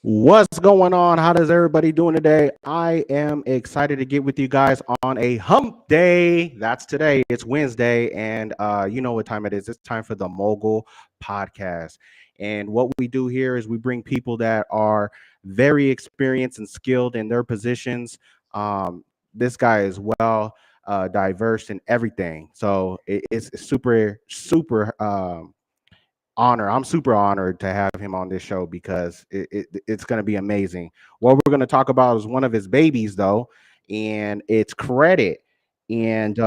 What's going on? How does everybody doing today? I am excited to get with you guys on a hump day. That's today. It's Wednesday, and you know what time it is. It's time for the Mogul podcast. And what we do here is we bring people that are very experienced and skilled in their positions. This guy is well diverse in everything, so it's super honor. I'm super honored to have him on this show because it's going to be amazing. What we're going to talk about is one of his babies, though, and it's credit. And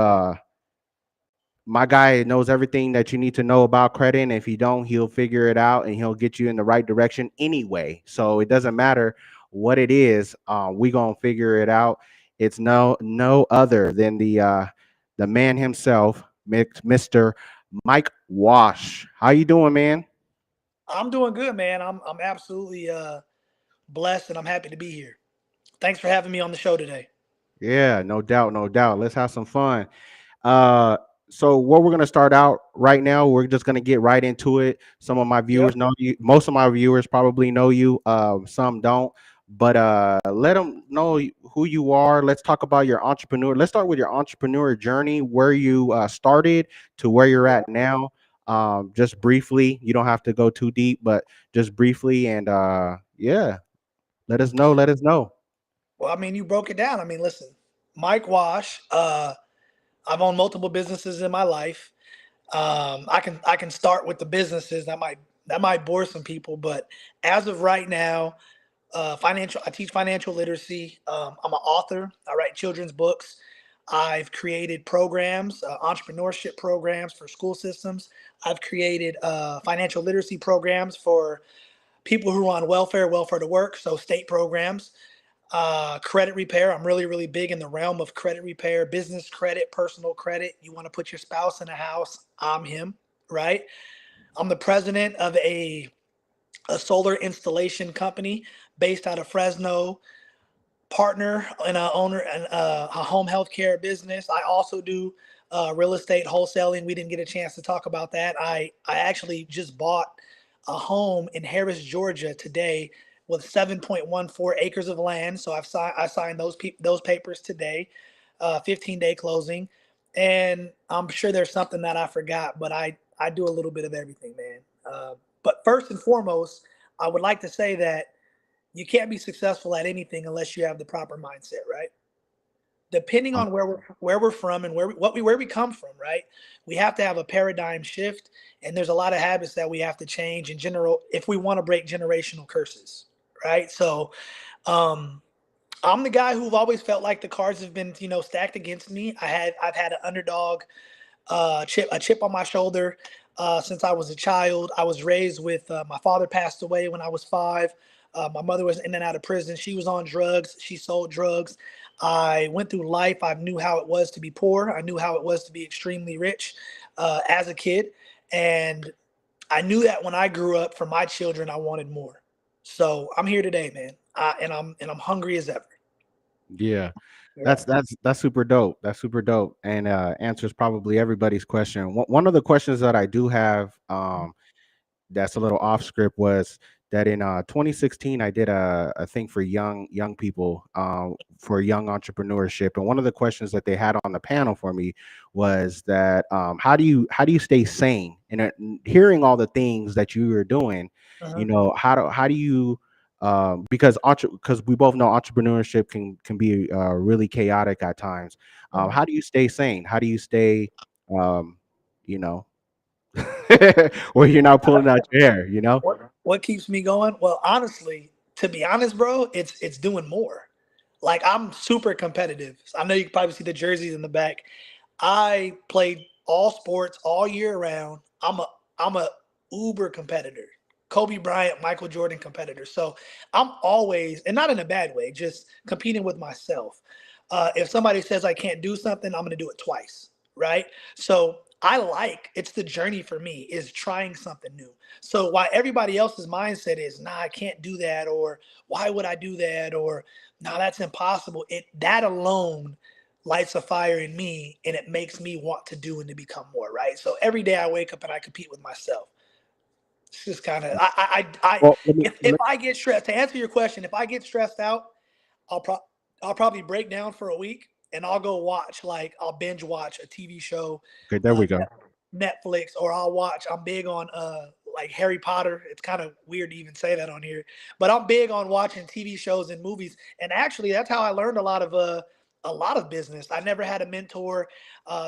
my guy knows everything that you need to know about credit. And if you don't, he'll figure it out and he'll get you in the right direction anyway. So it doesn't matter what it is. We gonna figure it out. It's no other than the man himself, Mr. Mike Wash. How you doing, man? I'm doing good, man. I'm absolutely blessed and I'm happy to be here. Thanks for having me on the show today. Yeah, no doubt, no doubt. Let's have some fun. Uh, so what we're gonna start out right now, we're just gonna get right into it. Some of my Yep. viewers know you. Most of my viewers probably know you. Some don't. But let them know who you are. Let's talk about your entrepreneur. Let's start with your entrepreneur journey, where you started to where you're at now. Just briefly. You don't have to go too deep, but just briefly. And yeah, let us know. Let us know. Well, I mean, you broke it down. I mean, listen, Mike Wash. I've owned multiple businesses in my life. I can start with the businesses that might bore some people, but as of right now, financial. I teach financial literacy. I'm an author. I write children's books. I've created programs, entrepreneurship programs for school systems. I've created financial literacy programs for people who are on welfare to work, so state programs. Credit repair. I'm really, really big in the realm of credit repair, business credit, personal credit. You want to put your spouse in a house, I'm him, right? I'm the president of a solar installation company based out of Fresno, partner and a owner and a home healthcare business. I also do real estate wholesaling. We didn't get a chance to talk about that. I actually just bought a home in Harris, Georgia today with 7.14 acres of land. So I signed those papers today, 15-day closing, and I'm sure there's something that I forgot, but I do a little bit of everything, man. But first and foremost, I would like to say that you can't be successful at anything unless you have the proper mindset, right? Depending Um, on where we're from and where we come from, right? We have to have a paradigm shift, and there's a lot of habits that we have to change in general if we want to break generational curses, right? So, um, I'm the guy who've always felt like the cards have been, stacked against me. I've had an underdog chip on my shoulder since I was a child. I was raised with my father passed away when I was 5. My mother was in and out of prison. She was on drugs. She sold drugs. I went through life. I knew how it was to be poor. I knew how it was to be extremely rich as a kid. And I knew that when I grew up for my children, I wanted more. So I'm here today, man. And I'm hungry as ever. yeah. Yeah. That's super dope. That's super dope, and answers probably everybody's question. One of the questions that I do have, that's a little off script, was that in 2016 I did a thing for young people, for young entrepreneurship, and one of the questions that they had on the panel for me was that how do you stay sane? And hearing all the things that you were doing, Uh-huh. how do you because we both know entrepreneurship can be really chaotic at times. Uh-huh. How do you stay sane? How do you stay um, you know where you're not pulling out your hair, you know? What keeps me going? Well, honestly, to be honest, bro, it's doing more. Like I'm super competitive. I know you can probably see the jerseys in the back. I played all sports all year round. I'm a uber competitor. Kobe Bryant, Michael Jordan competitor. So I'm always, and not in a bad way, just competing with myself. If somebody says I can't do something, I'm going to do it twice, right? So it's the journey for me is trying something new. So while everybody else's mindset is, nah, I can't do that, or why would I do that, or nah, that's impossible. That alone lights a fire in me, and it makes me want to do and to become more, right? So every day I wake up and I compete with myself. It's just kind of Well, if I get stressed, to answer your question, if I get stressed out, I'll pro I'll probably break down for a week and I'll go watch, like I'll binge watch a TV show, okay, there uh, we go. Netflix, or I'll watch. I'm big on like Harry Potter. It's kind of weird to even say that on here, but I'm big on watching TV shows and movies. And actually, that's how I learned a lot of business. I never had a mentor.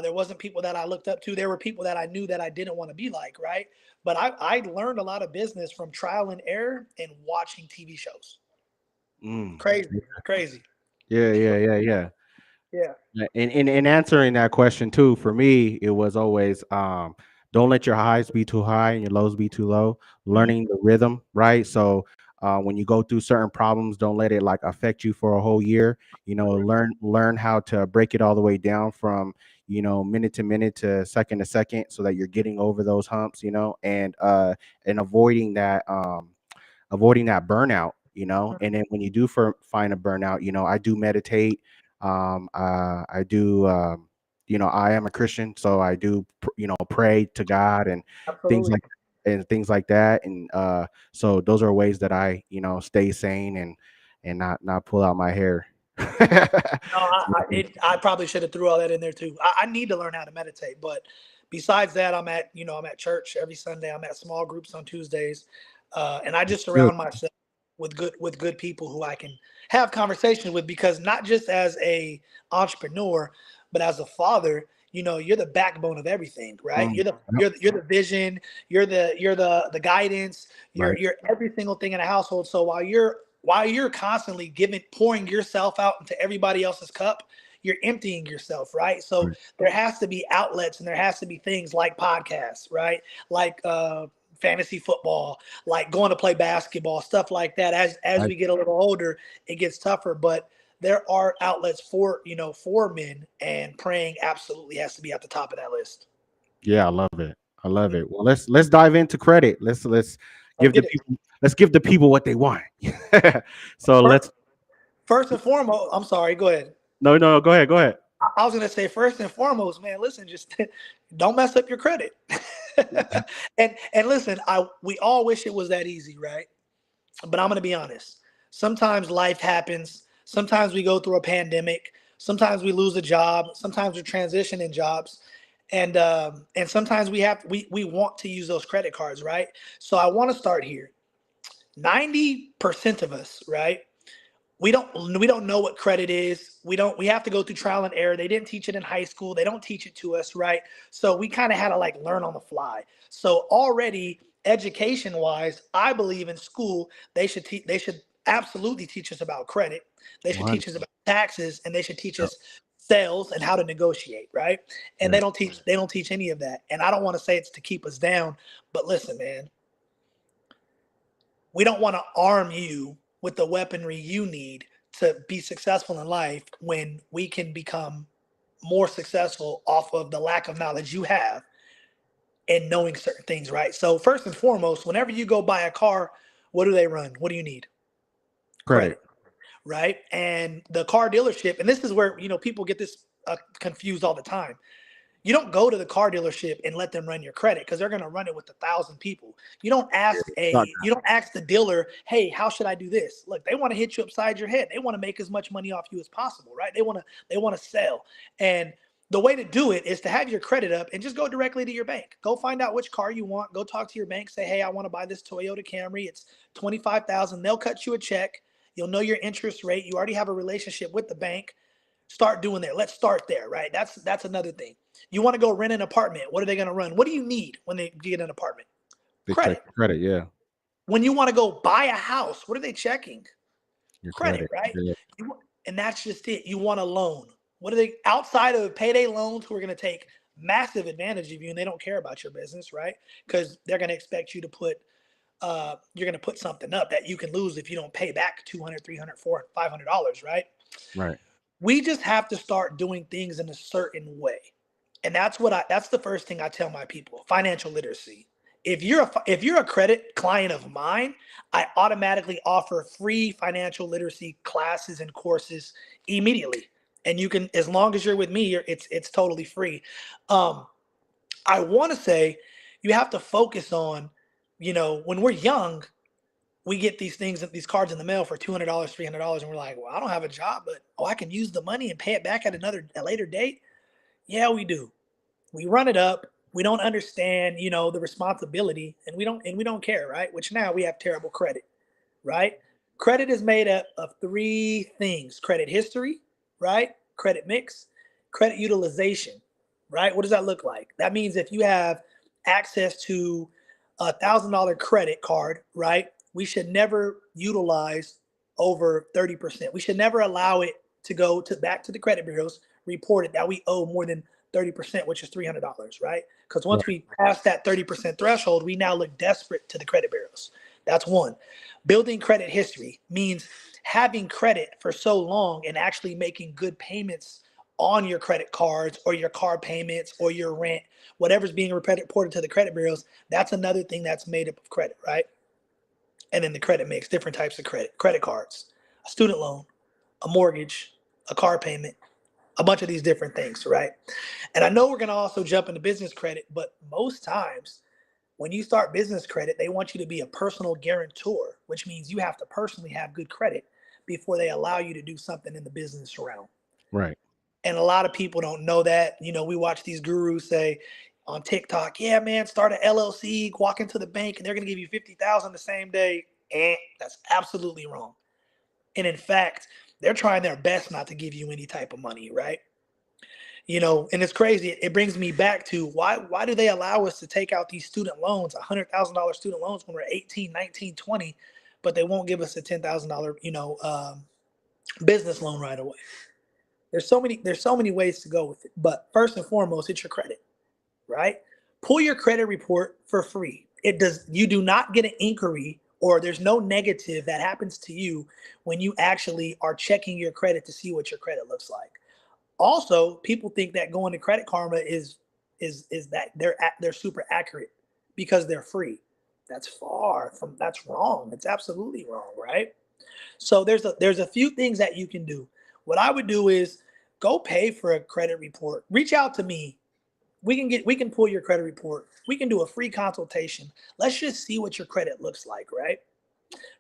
There wasn't people that I looked up to. There were people that I knew that I didn't want to be like, right? But I learned a lot of business from trial and error and watching TV shows. Mm. Crazy, crazy. Yeah, yeah, yeah, yeah. Yeah. Yeah, in answering that question too, for me, it was always don't let your highs be too high and your lows be too low. Mhm. Learning the rhythm, right? So when you go through certain problems, don't let it like affect you for a whole year. Learn how to break it all the way down from minute to minute to second, so that you're getting over those humps. And avoiding that burnout. And then when you do find a burnout, I do meditate. I do I am a Christian, so I do pray to God and things Absolutely. like that. And so those are ways that I stay sane and not pull out my hair. No, I probably should have threw all that in there too. I need to learn how to meditate, but besides that, I'm at church every Sunday. I'm at small groups on Tuesdays, and I just Good. surround myself with good people who I can have conversations with. Because not just as a entrepreneur, but as a father, you're the backbone of everything, right? Mm, yep, You're the vision, you're the guidance, right, you're every single thing in a household. So while you're constantly pouring yourself out into everybody else's cup, you're emptying yourself, right? So right. there has to be outlets and there has to be things like podcasts, right? Like fantasy football, like going to play basketball, stuff like that. As I we get a little older, it gets tougher, but there are outlets for men, and praying absolutely has to be at the top of that list. Yeah, I love it. I love Mhm. it. Well, let's dive into credit. Let's Give the get it. people let's give the people what they want. So First, let's first and foremost, I'm sorry, go ahead. no, no, go ahead, go ahead. I was gonna say, first and foremost, man, listen, just don't mess up your credit. And listen, we all wish it was that easy, right? But I'm gonna be honest. Sometimes life happens. Sometimes we go through a pandemic. Sometimes we lose a job. Sometimes we transition in jobs, and sometimes we want to use those credit cards, right? So I want to start here. 90% of us, right? We don't know what credit is. We have to go through trial and error. They didn't teach it in high school. They don't teach it to us, right? So we kind of had to like learn on the fly. So already education wise, I believe in school they should absolutely teach us about credit. They should 100. teach us about taxes, and they should teach Yep. us sales and how to negotiate, right? And Yes. they don't teach any of that. And I don't want to say it's to keep us down, but listen, man, we don't want to arm you with the weaponry you need to be successful in life, when we can become more successful off of the lack of knowledge you have and knowing certain things, right? So first and foremost, whenever you go buy a car, what do they run? What do you need? Credit. Credit, right? And the car dealership, and this is where people get this confused all the time. You don't go to the car dealership and let them run your credit, because they're going to run it with 1,000 people. Yeah. You don't ask the dealer, hey, how should I do this? Look, they want to hit you upside your head. They want to make as much money off you as possible, right? They want to sell. And the way to do it is to have your credit up and just go directly to your bank. Go find out which car you want. Go talk to your bank. Say, hey, I want to buy this Toyota Camry. It's 25,000. They'll cut you a check. You'll know your interest rate. You already have a relationship with the bank. Start doing there. Let's start there, right? That's another thing. You want to go rent an apartment. What are they going to run? What do you need when they get an apartment? They check Credit. your credit. Yeah. When you want to go buy a house, what are they checking? Your Credit, credit. right? Yeah. And that's just it. You want a loan. What are they, outside of payday loans, who are going to take massive advantage of you, and they don't care about your business, right? Because they're going to expect you to you're going to put something up that you can lose if you don't pay back 200, 300, 400, $500, right? Right. We just have to start doing things in a certain way. And that's the first thing I tell my people: financial literacy. If you're a credit client of mine, I automatically offer free financial literacy classes and courses immediately. And you can, as long as you're with me, it's totally free. um I want to say you have to focus on when we're young, we get these cards in the mail for $200, $300, and we're like, well, I don't have a job, but I can use the money and pay it back at a later date. Yeah, we do. We run it up. We don't understand, the responsibility, and we don't care, right? Which now we have terrible credit, right? Credit is made up of three things: credit history, right? Credit mix, credit utilization, right? What does that look like? That means if you have access to $1,000 credit card, right? We should never utilize over 30%. We should never allow it to go back to the credit bureaus, report it that we owe more than 30%, which is $300, right? Because once Right. we pass that 30% threshold, we now look desperate to the credit bureaus. That's one. Building credit history means having credit for so long and actually making good payments on your credit cards or your car payments or your rent, whatever's being reported to the credit bureaus. That's another thing that's made up of credit, right? And then the credit mix, different types of credit cards, a student loan, a mortgage, a car payment, a bunch of these different things, right? And I know we're going to also jump into business credit, but most times when you start business credit, they want you to be a personal guarantor, which means you have to personally have good credit before they allow you to do something in the business realm. Right. And a lot of people don't know that. We watch these gurus say on TikTok, yeah, man, start an LLC, walk into the bank, and they're going to give you 50,000 the same day. That's absolutely wrong. And in fact, they're trying their best not to give you any type of money, right? And it's crazy. It brings me back to why do they allow us to take out these student loans, $100,000 student loans when we're 18, 19, 20, but they won't give us a $10,000, business loan right away. There's so many ways to go with it. But first and foremost, it's your credit, right? Pull your credit report for free. You do not get an inquiry or there's no negative that happens to you when you actually are checking your credit to see what your credit looks like. Also, people think that going to Credit Karma is that they're super accurate because they're free. That's wrong. It's absolutely wrong, right? So there's a few things that you can do. What I would do is go pay for a credit report. Reach out to me. We can pull your credit report. We can do a free consultation. Let's just see what your credit looks like, right?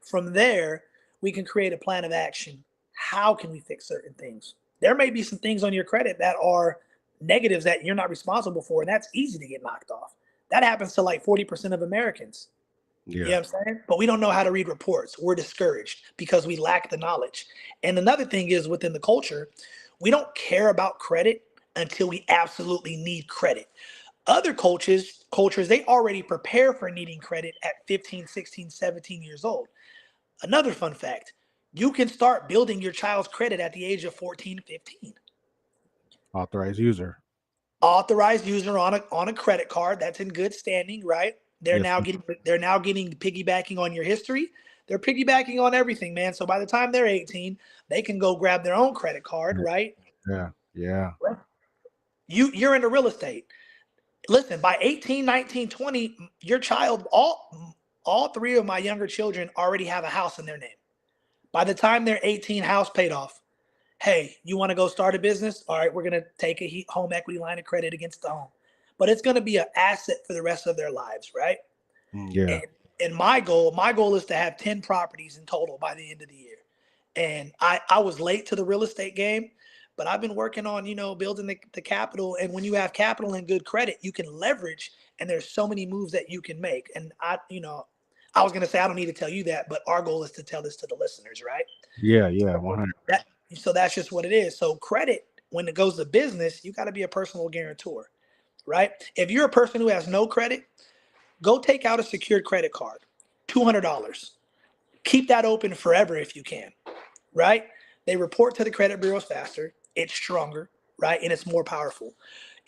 From there, we can create a plan of action. How can we fix certain things? There may be some things on your credit that are negatives that you're not responsible for, and that's easy to get knocked off. That happens to like 40% of Americans. You know Yeah. what I'm saying? But we don't know how to read reports. We're discouraged because we lack the knowledge. And another thing is within the culture, we don't care about credit until we absolutely need credit. Other cultures, they already prepare for needing credit at 15, 16, 17 years old. Another fun fact, you can start building your child's credit at the age of 14, 15. Authorized user. Authorized user on a credit card that's in good standing, right? They're Yes. now getting piggybacking on your history. They're piggybacking on everything, man. So by the time they're 18, they can go grab their own credit card, right? Yeah. Yeah. You're into real estate. Listen, by 18, 19, 20, your child, all three of my younger children already have a house in their name. By the time they're 18, house paid off. Hey, you want to go start a business? All right, we're going to take a home equity line of credit against the home. But it's going to be an asset for the rest of their lives, right? Yeah. And and my goal is to have 10 properties in total by the end of the year. And I was late to the real estate game, but I've been working on, building the capital. And when you have capital and good credit, you can leverage, and there's so many moves that you can make. And I was going to say, I don't need to tell you that, but our goal is to tell this to the listeners, right? Yeah. Yeah. 100. So that's just what it is. So credit, when it goes to business, you got to be a personal guarantor, right? If you're a person who has no credit, go take out a secured credit card, $200. Keep that open forever if you can, right? They report to the credit bureaus faster, it's stronger, right? And it's more powerful.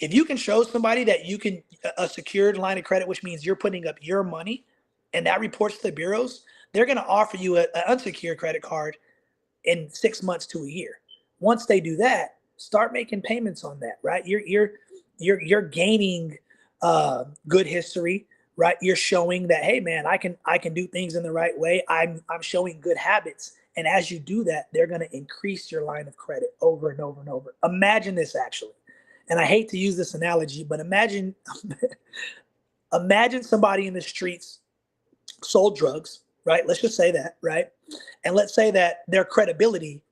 If you can show somebody that you can a secured line of credit, which means you're putting up your money and that reports to the bureaus, they're going to offer you an unsecured credit card in 6 months to a year. Once they do that, start making payments on that, right? You're gaining good history, right? You're showing that, hey man, I can do things in the right way. I'm showing good habits. And as you do that, they're going to increase your line of credit over and over and over. Imagine this actually. And I hate to use this analogy, but imagine imagine somebody in the streets sold drugs, right? Let's just say that, right? And let's say that their credibility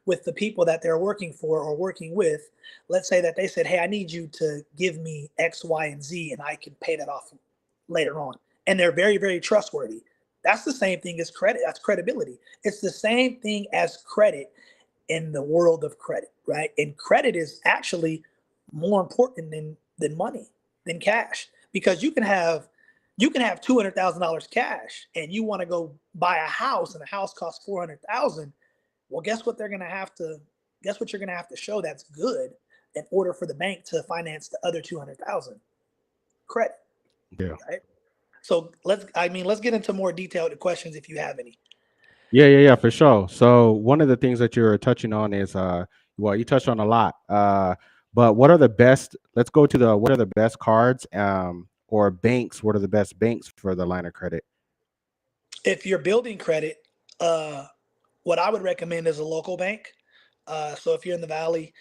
with the people that they're working for or working with, let's say that they said, hey, I need you to give me X, Y, and Z, and I can pay that off later on. And they're very, very trustworthy. That's the same thing as credit. That's credibility. It's the same thing as credit in the world of credit, right? And credit is actually more important than money, than cash, because you can have $200,000 cash and you want to go buy a house and the house costs 400,000. Well, guess what you're gonna have to show that's good in order for the bank to finance the other 200,000? Credit, Yeah. right? So let's get into more detailed questions if you have any. Yeah, for sure. So one of the things that you're touching on is well, you touched on a lot. But what are the best, let's go to the what are the best cards or banks, what are the best banks for the line of credit? If you're building credit, uh, what I would recommend is a local bank. So if you're in the valley,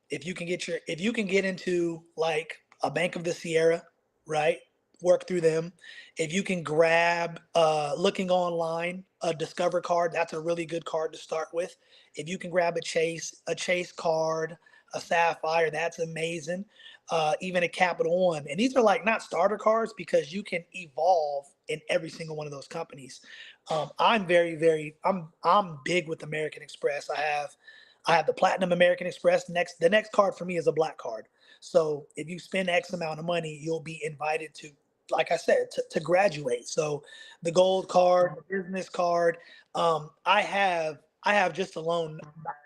if you can get into like a Bank of the Sierra, right? Work through them. If you can grab looking online a Discover card, that's a really good card to start with. If you can grab a Chase card, a Sapphire, that's amazing. Even a Capital One, and these are like not starter cards because you can evolve in every single one of those companies. I'm very, very, I'm big with American Express. I have the Platinum American Express. The next card for me is a black card. So if you spend X amount of money, you'll be invited to, like I said, to graduate. So the gold card, the business card. I have just alone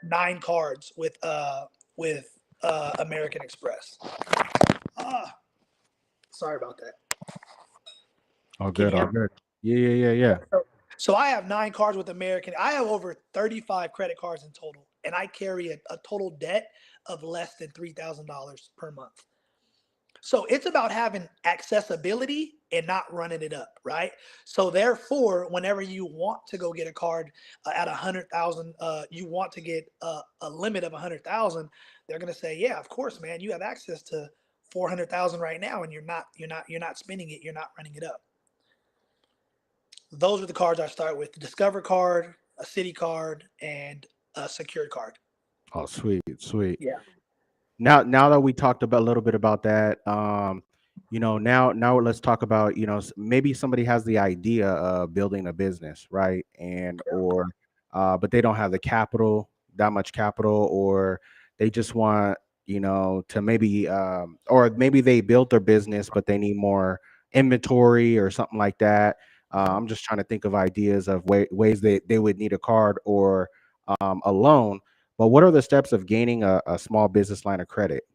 9 cards with American Express. Ah, sorry about that. All Can you good, hear all me? good. Yeah. So I have 9 cards with American. I have over 35 credit cards in total, and I carry a total debt of less than $3,000 per month. So it's about having accessibility and not running it up, right? So therefore, whenever you want to go get a card at 100,000, you want to get a limit of 100,000. They're gonna say, yeah, of course, man, you have access to 400,000 right now, and you're not spending it. You're not running it up. Those are the cards I start with: the Discover card, a City card, and a secured card. Oh, sweet, sweet. Yeah. Now that we talked about a little bit about that, now let's talk about, maybe somebody has the idea of building a business, right? And or but they don't have the capital, that much capital, or they just want, to maybe or maybe they built their business but they need more inventory or something like that. I'm just trying to think of ideas of ways they would need a card or a loan. But what are the steps of gaining a small business line of credit?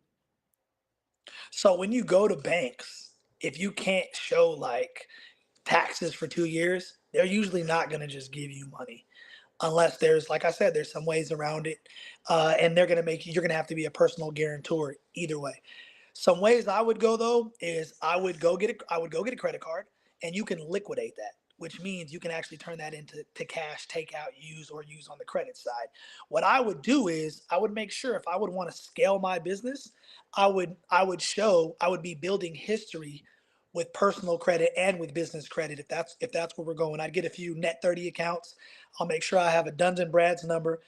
So when you go to banks, if you can't show like taxes for 2 years, they're usually not going to just give you money unless there's, like I said, there's some ways around it, and they're going to make you're going to have to be a personal guarantor either way. Some ways I would go though is I would go get a credit card, and you can liquidate that, which means you can actually turn that into cash, take out, use, or use on the credit side. What I would do is I would make sure if I would want to scale my business, I would be building history with personal credit and with business credit. If that's where we're going, I'd get a few net 30 accounts. I'll make sure I have a Duns and Brad's number,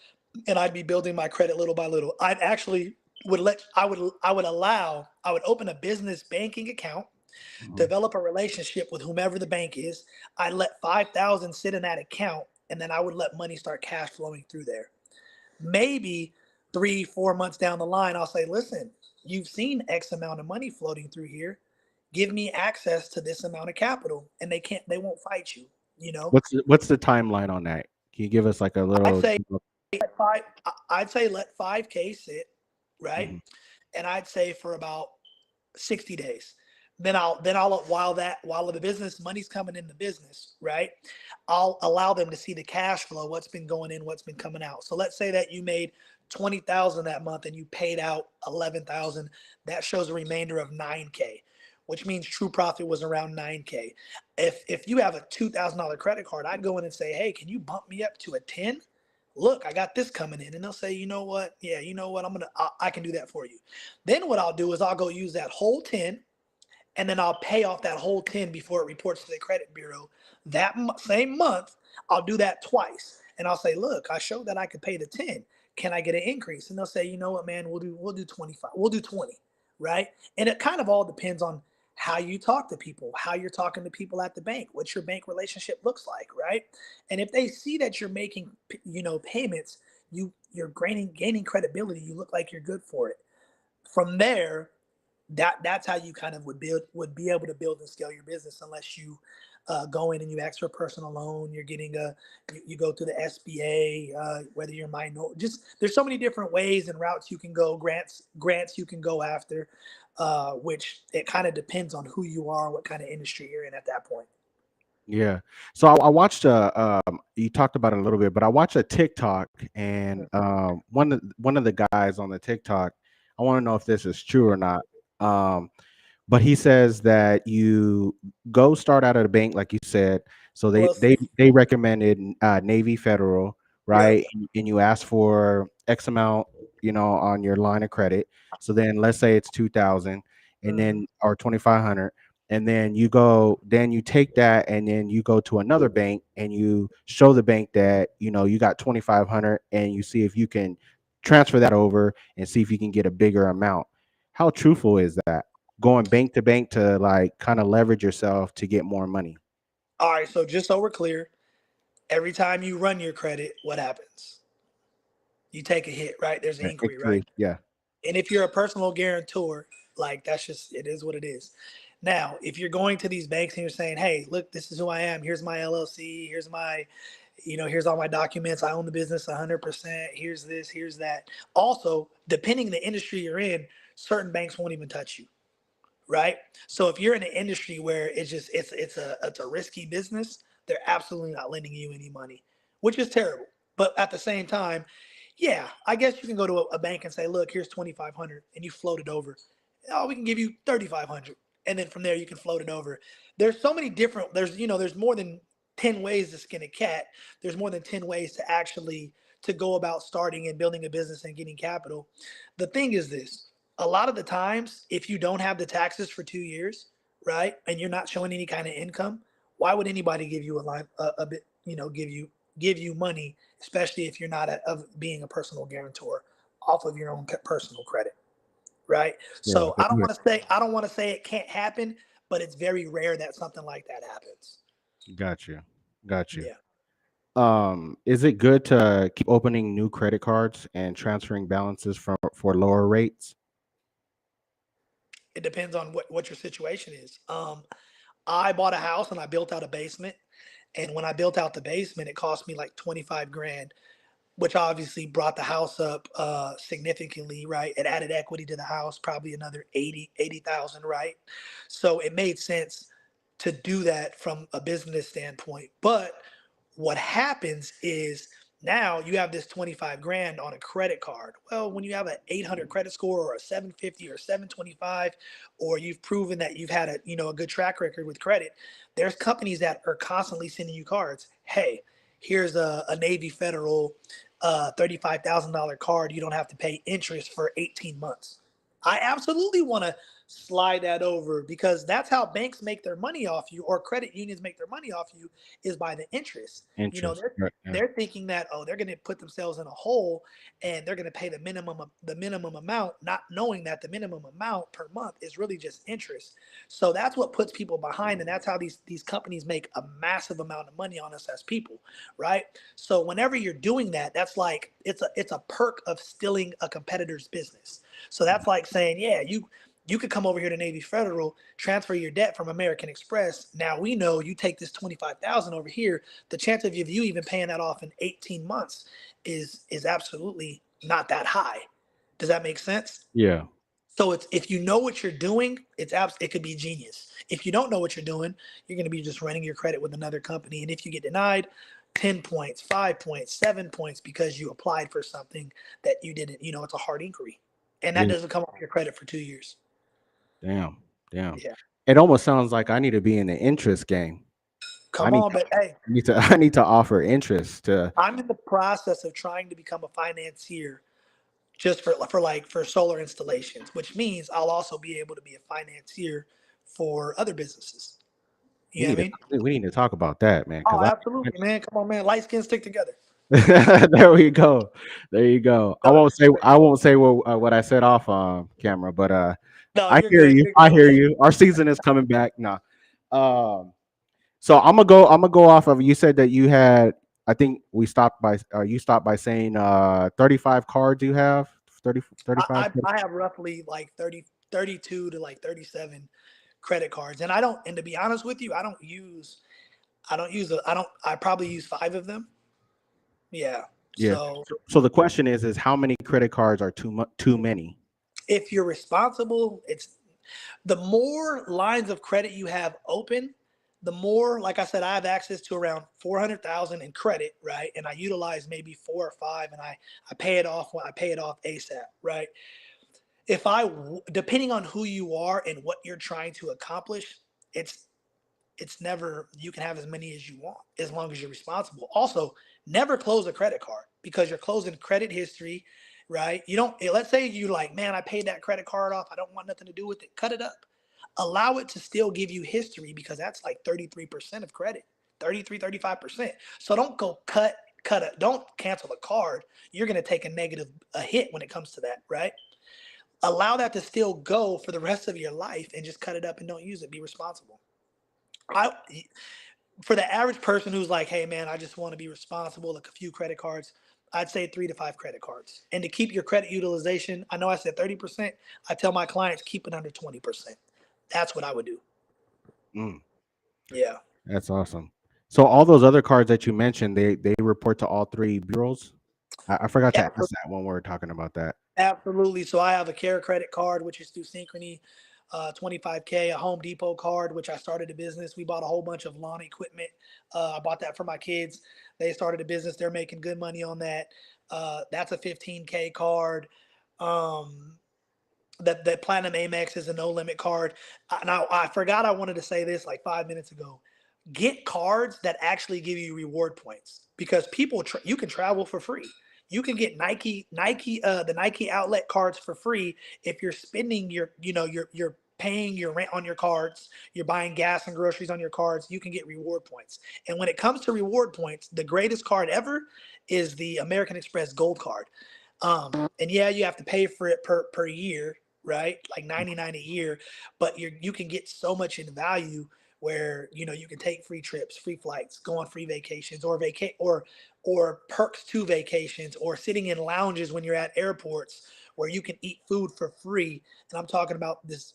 and I'd be building my credit little by little. I'd actually would let I would open a business banking account, Mhm. develop a relationship with whomever the bank is. I'd let 5,000 sit in that account, and then I would let money start cash flowing through there. Maybe 3, 4 months down the line, I'll say, listen, you've seen X amount of money floating through here. Give me access to this amount of capital, and they won't fight you. You know, What's the timeline on that? Can you give us like a I'd little? say five. I'd say let 5K sit, right? Mhm. And I'd say for about 60 days. Then I'll while the business money's coming in the business, right? I'll allow them to see the cash flow, what's been going in, what's been coming out. So let's say that you made 20,000 that month and you paid out 11,000. That shows a remainder of 9K, which means true profit was around 9K. If you have a $2,000 credit card, I'd go in and say, hey, can you bump me up to a 10? Look, I got this coming in. And they'll say, you know what? Yeah, you know what? I can do that for you. Then what I'll do is I'll go use that whole 10, and then I'll pay off that whole 10 before it reports to the credit bureau. That same month, I'll do that twice. And I'll say, look, I showed that I could pay the 10. Can I get an increase? And they'll say, you know what, man, we'll do 25. We'll do 20, right? And it kind of all depends on how you talk to people, how you're talking to people at the bank, what your bank relationship looks like, right? And if they see that you're making, payments, you're gaining credibility, you look like you're good for it. From there, that's how you kind of would be able to build and scale your business, unless you go in and you ask for a personal loan. You're getting you go to the SBA, whether you're minor. Just there's so many different ways and routes you can go, grants you can go after, which it kind of depends on who you are, what kind of industry you're in at that point. Yeah. So I watched you talked about it a little bit, but I watched a TikTok, and one of the guys on the TikTok, I want to know if this is true or not. Um, but he says that you go start out at a bank, like you said. So they Well, they they recommended Navy Federal, yep. right? And you ask for X amount, on your line of credit. So then let's say it's 2,000, and Mhm. then or 2,500, and then you take that, and then you go to another bank and you show the bank that you got 2,500, and you see if you can transfer that over and see if you can get a bigger amount. How truthful is that? Going bank to bank to like kind of leverage yourself to get more money. All right. So just so we're clear, every time you run your credit, what happens? You take a hit, right? There's an Yeah, inquiry, right? increase. Yeah. And if you're a personal guarantor, like that's just it is what it is. Now, if you're going to these banks and you're saying, "Hey, look, this is who I am. Here's my LLC. Here's my, here's all my documents. I own the business 100%. Here's this. Here's that." Also, depending the industry you're in, certain banks won't even touch you, right? So if you're in an industry where it's a risky business, they're absolutely not lending you any money, which is terrible. But at the same time, yeah, I guess you can go to a bank and say, look, here's 2,500, and you float it over. Oh, we can give you 3,500, and then from there you can float it over. There's so many different. There's more than 10 ways to skin a cat. There's more than 10 ways to actually to go about starting and building a business and getting capital. The thing is this: a lot of the times, if you don't have the taxes for 2 years, right, and you're not showing any kind of income, why would anybody give you a line a bit, give you money, especially if you're not of being a personal guarantor off of your own personal credit, right? Yeah. So I don't want to say it can't happen, but it's very rare that something like that happens. Got you. Got you. Yeah. Is it good to keep opening new credit cards and transferring balances for lower rates? It depends on what your situation is. I bought a house and I built out a basement. And when I built out the basement, it cost me like 25 grand, which obviously brought the house up significantly, right? It added equity to the house, probably another 80,000, right? So it made sense to do that from a business standpoint. But what happens is now you have this 25 grand on a credit card. Well, when you have an 800 credit score or a 750 or 725, or you've proven that you've had a good track record with credit, there's companies that are constantly sending you cards. Hey, here's a Navy Federal $35,000 card. You don't have to pay interest for 18 months. I absolutely want to slide that over because that's how banks make their money off you, or credit unions make their money off you, is by the interest. You know, Interest. they're Right. Yeah. they're thinking that, oh, they're going to put themselves in a hole and they're going to pay the minimum amount, not knowing that the minimum amount per month is really just interest. So that's what puts people behind, and that's how these companies make a massive amount of money on us as people, right? So whenever you're doing that, that's like it's a perk of stealing a competitor's business. So that's like saying, yeah, you could come over here to Navy Federal, transfer your debt from American Express. Now we know you take this 25,000 over here. The chance of you even paying that off in 18 months is absolutely not that high. Does that make sense? Yeah. So it's if you know what you're doing, it could be genius. If you don't know what you're doing, you're going to be just running your credit with another company, and if you get denied, 10 points, 5 points, 7 points because you applied for something that you didn't. It's a hard inquiry, and that Yeah. doesn't come off your credit for 2 years. Damn. Damn. Yeah, It almost sounds like I need to be in the interest game. I come need on, to but hey, I need to I need to offer interest to. I'm in the process of trying to become a financier just for solar installations, which means I'll also be able to be a financier for other businesses. You We know need what I to mean? we need to talk about that, man. Oh, Because absolutely, man. Come on, man. Light skin stick together. there we go, there you go. I No, won't say what I said off camera, but no, I you're hear good. you. You're I good. hear you. Our season is coming back. No. Um, so I'm gonna go off of you said that you had I think we stopped by you stopped by saying 35 cards you have 30 35. I have roughly like 32 to like 37 credit cards. And I don't, and to be honest with you, I probably use five of them. Yeah. Yeah. So So the question is how many credit cards are too many? if you're responsible, it's the more lines of credit you have open, the more, like I said, I have access to around 400,000 in credit, right? And I utilize maybe four or five, and I pay it off when I pay it off ASAP, right? If I, depending on who you are and what you're trying to accomplish, it's it's never, you can have as many as you want as long as you're responsible. Also, never close a credit card because you're closing credit history, right? You don't, let's say you like, man, I paid that credit card off, I don't want nothing to do with it. Cut it up. Allow it to still give you history because that's like 33% of credit. 33, 35%. So don't go cut it. Don't cancel a card. You're going to take a hit when it comes to that, right? Allow that to still go for the rest of your life and just cut it up and don't use it. Be responsible. I For the average person who's like, hey man, I just want to be responsible, like a few credit cards, I'd say 3 to 5 credit cards. And to keep your credit utilization, I know I said 30%. I tell my clients keep it under 20%. That's what I would do. Mm, Yeah. that's awesome. So all those other cards that you mentioned, they report to all three bureaus. I forgot to ask that when we were talking about that. Absolutely. So I have a Care credit card, which is through Synchrony, 25K, a Home Depot card, which I started a business. We bought a whole bunch of lawn equipment. I bought that for my kids. They started a business. They're making good money on that. That's a 15K card. Um, that Platinum Amex is a no limit card. Now I forgot I wanted to say this like 5 minutes ago. Get cards that actually give you reward points because you can travel for free. You can get the Nike outlet cards for free if you're spending you're paying your rent on your cards, you're buying gas and groceries on your cards, you can get reward points. And when it comes to reward points, the greatest card ever is the American Express Gold card. And yeah, you have to pay for it per year, right? Like 99 a year, but you can get so much in value where you can take free trips, free flights, go on free vacations, or perks to vacations, or sitting in lounges when you're at airports where you can eat food for free. And I'm talking about this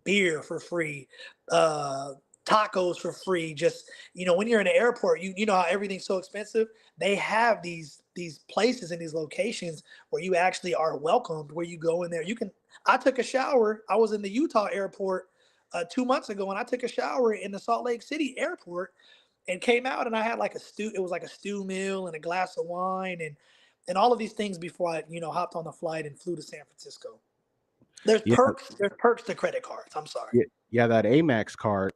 beer for free, uh, tacos for free. Just when you're in the airport, you know how everything's so expensive. They have these places and these locations where you actually are welcomed, where you go in there. You can. I took a shower. I was in the Utah airport 2 months ago, and I took a shower in the Salt Lake City airport, and came out, and I had like a stew. It was like a stew meal and a glass of wine, and all of these things before I hopped on the flight and flew to San Francisco. There's Yeah, perks. There's perks to credit cards. I'm sorry. yeah, yeah. That Amex card,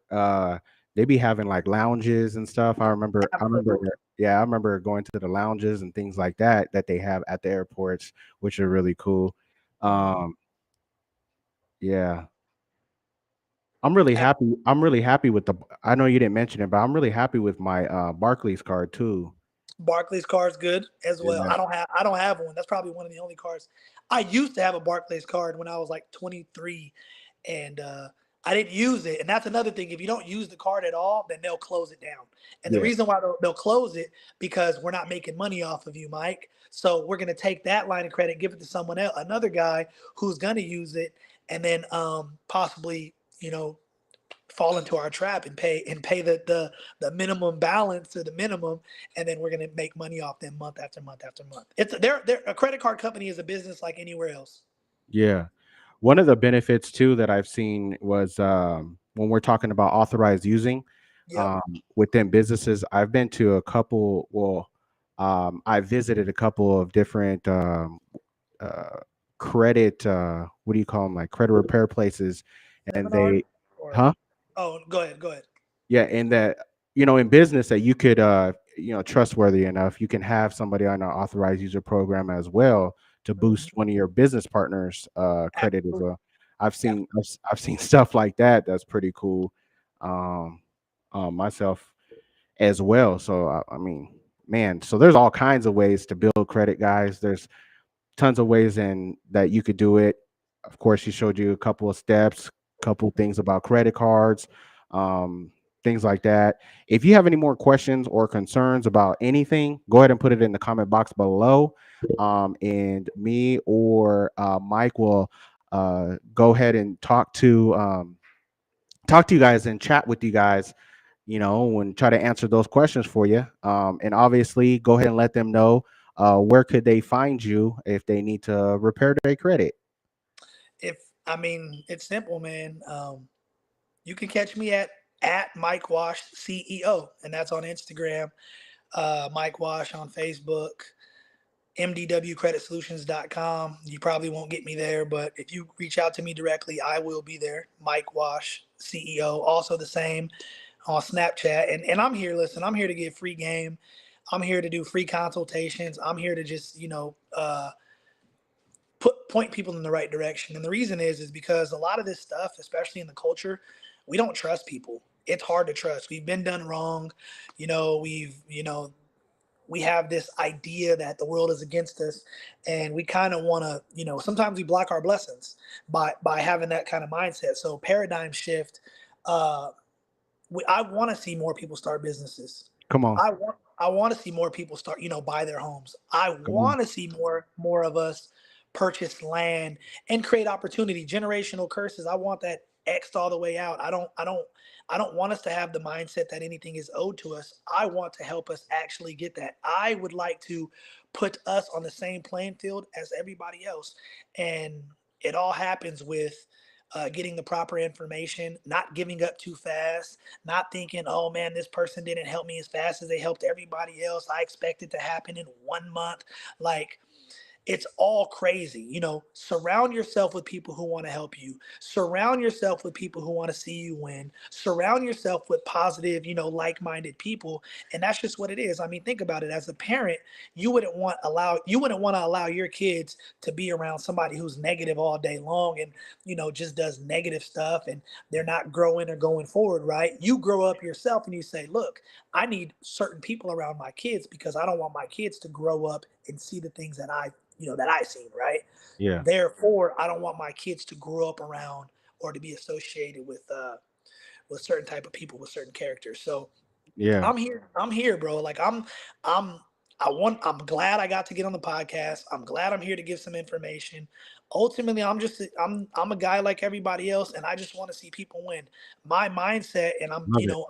they be having like lounges and stuff. I remember. Absolutely. Yeah, I remember going to the lounges and things like that that they have at the airports, which are really cool. Mhm. Um, yeah, I'm really And happy. I'm really happy with the. I know you didn't mention it, but I'm really happy with my Barclays card too. Barclays card's good as well. Yeah, I don't have one. That's probably one of the only cards. I used to have a Barclays card when I was like 23, and I didn't use it. And that's another thing. If you don't use the card at all, then they'll close it down. And the yeah, reason why they'll close it because we're not making money off of you, Mike. So we're gonna take that line of credit, give it to someone else, another guy who's gonna use it, and then possibly fall into our trap and pay the minimum balance or the minimum, and then we're going to make money off them month after month after month. They're a credit card company is a business like anywhere else. yeah. One of the benefits too that I've seen was when we're talking about authorized using Yep. within businesses. I've been to a couple. Well, I visited a couple of different uh, credit. What do you call them? Like credit repair places, and Seminars they, or huh? oh, go ahead. Yeah, and that in business that you could trustworthy enough, you can have somebody on an authorized user program as well to boost Mhm. one of your business partners credit as Absolutely. well. I've seen stuff like that. That's pretty cool. Um, myself as well. So I mean, man, so there's all kinds of ways to build credit, guys. There's tons of ways in that you could do it. Of course, he showed you a couple of steps, couple things about credit cards, um, things like that. If you have any more questions or concerns about anything, go ahead and put it in the comment box below. And me or Mike will go ahead and talk to you guys and chat with you guys, and try to answer those questions for you. And obviously, go ahead and let them know where could they find you if they need to repair their credit. If I mean, it's simple, man. You can catch me at Mike Wash CEO, and that's on Instagram. Mike Wash on Facebook. mdwcreditsolutions.com. You probably won't get me there, but if you reach out to me directly, I will be there. Mike Wash, CEO. Also the same on Snapchat. And I'm here, listen, I'm here to give free game. I'm here to do free consultations. I'm here to just, point people in the right direction. And the reason is because a lot of this stuff, especially in the culture, we don't trust people. It's hard to trust. We've been done wrong. We have this idea that the world is against us, and we kind of want to, sometimes we block our blessings by having that kind of mindset. So paradigm shift. uh I want to see more people start businesses. Come on, I want to see more people start, buy their homes. I come on. want to see more of us purchase land and create opportunity. Generational curses. I want that xed all the way out. I don't want us to have the mindset that anything is owed to us. I want to help us actually get that. I would like to put us on the same playing field as everybody else. And it all happens with getting the proper information, not giving up too fast, not thinking, oh man, this person didn't help me as fast as they helped everybody else. I expect it to happen in 1 month. Like, it's all crazy. Surround yourself with people who want to help you. Surround yourself with people who want to see you win. Surround yourself with positive, like-minded people. And that's just what it is. I mean, think about it. As a parent, you wouldn't want to allow your kids to be around somebody who's negative all day long and, just does negative stuff, and they're not growing or going forward, right? You grow up yourself and you say, look, I need certain people around my kids because I don't want my kids to grow up and see the things that I seen, right? Yeah, Therefore, I don't want my kids to grow up around or to be associated with certain type of people with certain characters. So yeah, I'm here, bro. Like I'm I'm glad I got to get on the podcast. I'm glad I'm here to give some information. Ultimately, I'm a guy like everybody else, and I just want to see people win. My mindset, and love it.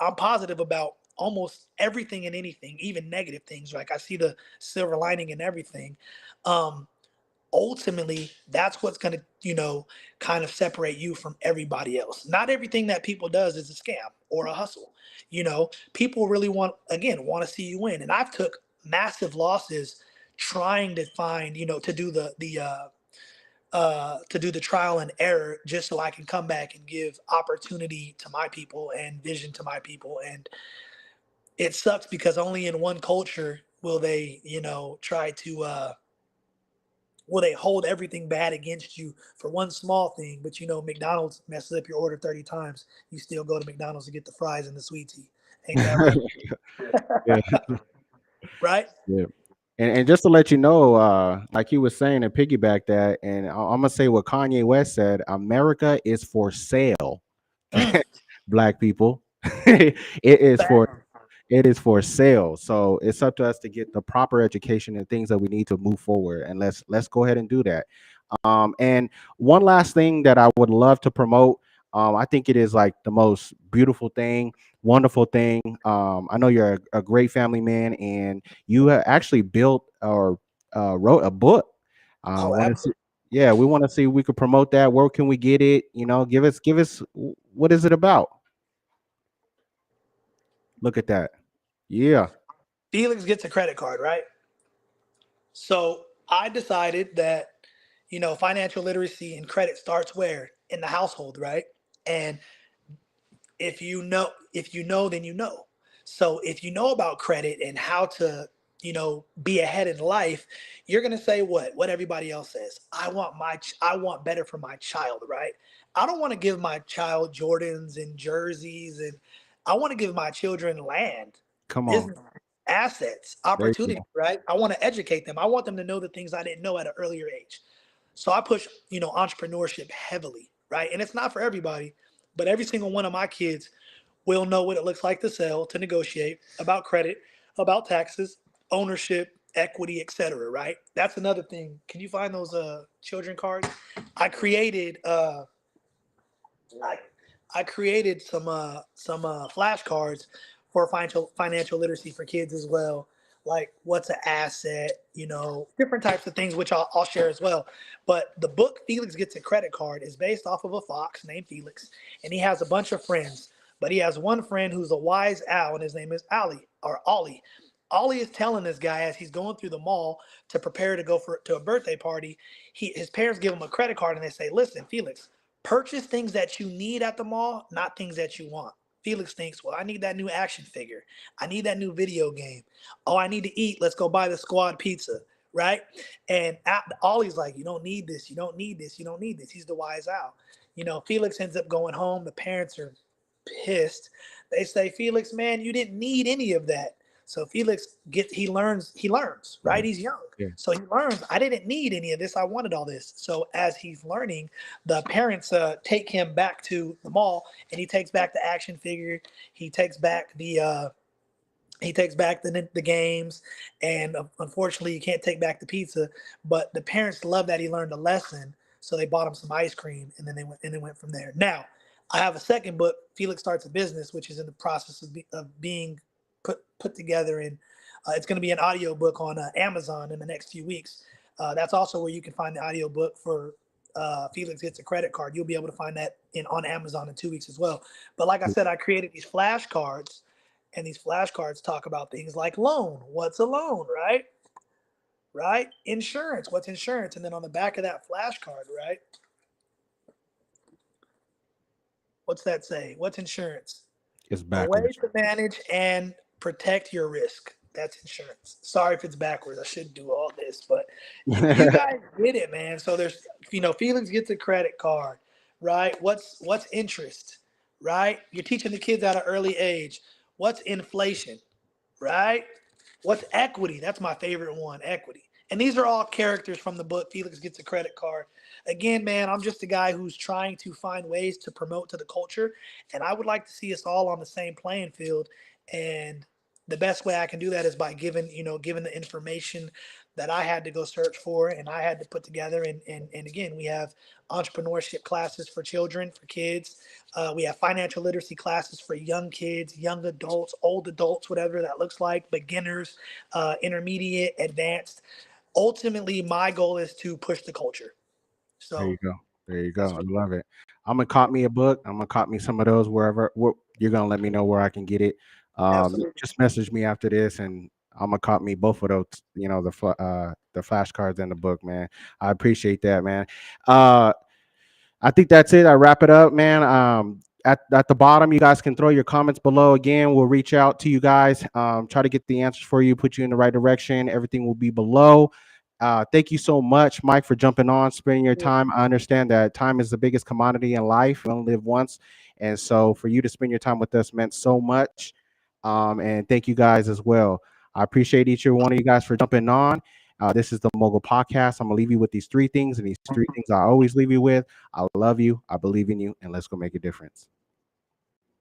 I'm positive about almost everything and anything, even negative things. Like, I see the silver lining in everything. Um, Ultimately, that's what's going to, kind of separate you from everybody else. Not everything that people does is a scam or a hustle. People really want to see you win. And I've took massive losses trying to find, to do the trial and error, just so I can come back and give opportunity to my people and vision to my people. And it sucks because only in one culture will they, try to will they hold everything bad against you for one small thing. But McDonald's messes up your order 30 times, you still go to McDonald's to get the fries and the sweet tea. Ain't that right? Yeah, Right? yeah. And just to let you know, like he was saying, to piggyback that, and I'm gonna say what Kanye West said: America is for sale. Mm, Black people, it is for fact. it is for sale. So it's up to us to get the proper education and things that we need to move forward. And let's go ahead and do that. And one last thing that I would love to promote. I think it is like the most beautiful thing, wonderful thing. I know you're a great family man, and you have actually built or wrote a book. Oh, Want to see? absolutely. Yeah, we want to see if we could promote that. Where can we get it? Give us. What is it about? Look at that. Yeah. Felix gets a credit card, right? So I decided that, financial literacy and credit starts where? In the household, right? And if you know, then you know. So if you know about credit and how to, be ahead in life, you're going to say what everybody else says. I want better for my child, right? I don't want to give my child Jordans and jerseys, and I want to give my children land, Come on. business, assets, There you opportunity, go. right? I want to educate them. I want them to know the things I didn't know at an earlier age. So I push, entrepreneurship heavily, right? And it's not for everybody, but every single one of my kids will know what it looks like to sell, to negotiate, about credit, about taxes, ownership, equity, etc. Right? That's another thing. Can you find those children cards? I created I I created some flashcards for financial literacy for kids as well. Like what's an asset, different types of things, which I'll share as well. But the book Felix Gets a Credit Card is based off of a fox named Felix, and he has a bunch of friends. But he has one friend who's a wise owl, and his name is Ali or Ollie. Ollie is telling this guy as he's going through the mall to prepare to go to a birthday party. His parents give him a credit card, and they say, "Listen, Felix, purchase things that you need at the mall, not things that you want." Felix thinks, well, I need that new action figure. I need that new video game. Oh, I need to eat. Let's go buy the squad pizza, right? And Ollie's like, you don't need this. You don't need this. You don't need this. He's the wise owl. Felix ends up going home. The parents are pissed. They say, Felix, man, you didn't need any of that. So Felix he learns, right? Yeah. He's young. Yeah. So he learns, I didn't need any of this. I wanted all this. So as he's learning, the parents take him back to the mall, and he takes back the action figure. He takes back the games, and unfortunately, you can't take back the pizza. But the parents love that he learned a lesson, so they bought him some ice cream, and then they went from there. Now, I have a second book, Felix Starts a Business, which is in the process of being put together, and it's going to be an audio book on Amazon in the next few weeks. That's also where you can find the audio book for Felix Gets a Credit Card. You'll be able to find that on Amazon in 2 weeks as well. But like I said, I created these flashcards, and these flashcards talk about things like loan. What's a loan, right? Right? Insurance. What's insurance? And then on the back of that flashcard, right? What's that say? What's insurance? It's A way backwards. to manage and protect your risk. That's insurance. Sorry if it's backwards. I shouldn't do all this, but you guys get it, man. So there's, Felix Gets a Credit Card, right? What's interest, right? You're teaching the kids at an early age. What's inflation, right? What's equity? That's my favorite one, equity. And these are all characters from the book Felix Gets a Credit Card. Again, man, I'm just a guy who's trying to find ways to promote to the culture, and I would like to see us all on the same playing field. And the best way I can do that is by giving the information that I had to go search for and I had to put together. And again, we have entrepreneurship classes for children, for kids. We have financial literacy classes for young kids, young adults, old adults, whatever that looks like, beginners, intermediate, advanced. Ultimately, my goal is to push the culture. There you So go. There you that's go. I what. love it. I'm gonna cop me a book. I'm gonna cop me some of those you're gonna let me know where I can get it. Absolutely. Just message me after this, and I'm gonna cop me both of those. The flashcards and the book, man. I appreciate that, man. Uh, I think that's it. I wrap it up, man. At the bottom, you guys can throw your comments below. Again, we'll reach out to you guys, try to get the answers for you, put you in the right direction. Everything will be below. Thank you so much, Mike, for jumping on, spending your time. I understand that time is the biggest commodity in life. We only live once. And so for you to spend your time with us meant so much. And thank you guys as well. I appreciate each and one of you guys for jumping on. This is the Mogul Podcast. I'm going to leave you with these three things, and these three things I always leave you with. I love you, I believe in you, and let's go make a difference.